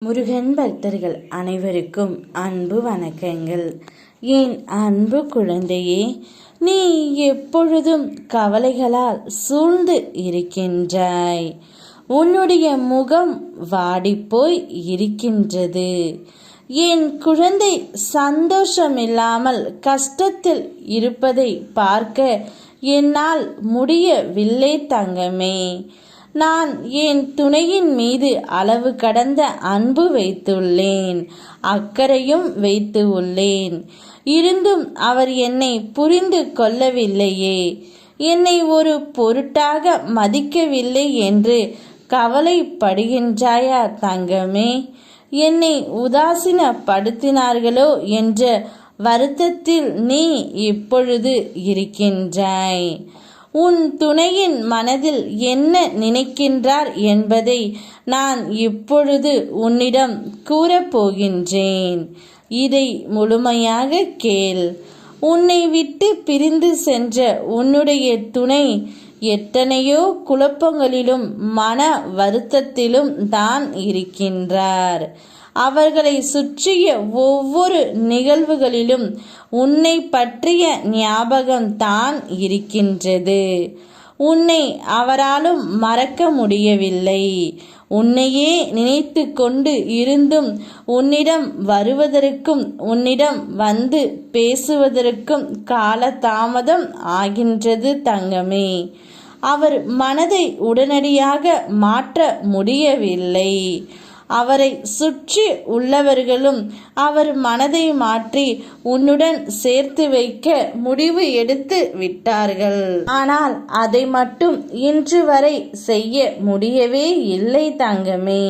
முருகன் பக்தர்கள் அனைவருக்கும் அன்பு வணக்கங்கள். என் அன்பு குழந்தையே, நீ எப்பொழுதும் கவலைகளால் சூழ்ந்து இருக்கின்றாய். உன்னுடைய முகம் வாடிப்போய் இருக்கின்றது. என் குழந்தை சந்தோஷமில்லாமல் கஷ்டத்தில் இருப்பதை பார்க்க என்னால் முடியவில்லை தங்கமே. நான் என் துணையின் மீது அளவு கடந்த அன்பு வைத்துள்ளேன், அக்கறையும் வைத்து உள்ளேன். இருந்தும் அவர் என்னை புரிந்து கொள்ளவில்லையே, என்னை ஒரு பொருட்டாக மதிக்கவில்லை என்று கவலைப்படுகின்றாயா தங்கமே? என்னை உதாசீனப்படுத்தினார்களோ என்ற வருத்தத்தில் நீ இப்பொழுது இருக்கின்றாய். உன் துணையின் மனதில் என்ன நினைக்கின்றார் என்பதை நான் இப்பொழுது உன்னிடம் கூறப்போகின்றேன். இதை முழுமையாக கேள். உன்னை விட்டு பிரிந்து சென்ற உன்னுடைய துணை எத்தனையோ குழப்பங்களிலும் மன வருத்தத்திலும் தான் இருக்கின்றார். அவர்களை சுற்றிய ஒவ்வொரு நிகழ்வுகளிலும் உன்னை பற்றிய ஞாபகம் தான் இருக்கின்றது. உன்னை அவராலும் மறக்க முடியவில்லை. உன்னையே நினைத்து கொண்டு இருந்தும் உன்னிடம் வருவதற்கும் உன்னிடம் வந்து பேசுவதற்கும் காலதாமதம் ஆகின்றது தங்கமே. அவர் மனதை உடனடியாக மாற்ற முடியவில்லை. அவரை சுற்றி உள்ளவர்களும் அவர் மனதை மாற்றி உன்னுடன் சேர்த்து வைக்க முடிவு எடுத்து விட்டார்கள். ஆனால் அதை மட்டும் இன்று வரை செய்ய முடியவே இல்லை தங்கமே.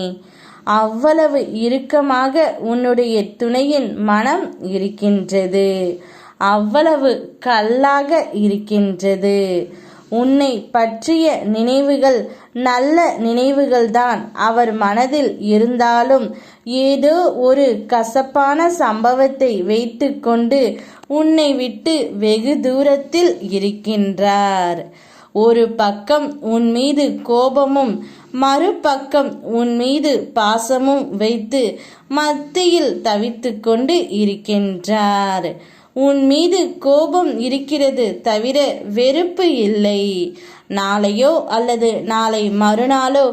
அவ்வளவு இறுக்கமாக உன்னுடைய துணையின் மனம் இருக்கின்றது. அவ்வளவு கல்லாக இருக்கின்றது. உன்னை பற்றிய நினைவுகள் நல்ல நினைவுகள்தான் அவர் மனதில் இருந்தாலும் ஏதோ ஒரு கசப்பான சம்பவத்தை வைத்து கொண்டு உன்னை விட்டு வெகு தூரத்தில் இருக்கின்றார். ஒரு பக்கம் உன் மீது கோபமும் மறுபக்கம் உன் மீது பாசமும் வைத்து மத்தியில் தவித்து கொண்டு இருக்கின்றார். உன் மீது கோபம் இருக்கிறது தவிர வெறுப்பு இல்லை. நாளையோ அல்லது நாளை மறுநாளோ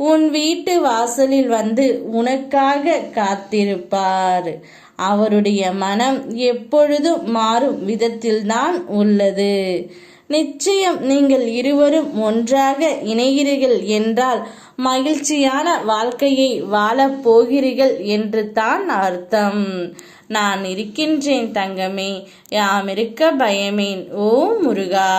உன் வீட்டு வாசலில் வந்து உனக்காக காத்திருப்பார். அவருடைய மனம் எப்பொழுதும் மாறும் விதத்தில்தான் உள்ளது. நிச்சயம் நீங்கள் இருவரும் ஒன்றாக இணைகிறீர்கள் என்றால் மகிழ்ச்சியான வாழ்க்கையை வாழப் போகிறீர்கள் என்று தான் அர்த்தம். நான் இருக்கின்றேன் தங்கமே, யாம் இருக்க பயமேன். ஓ முருகா.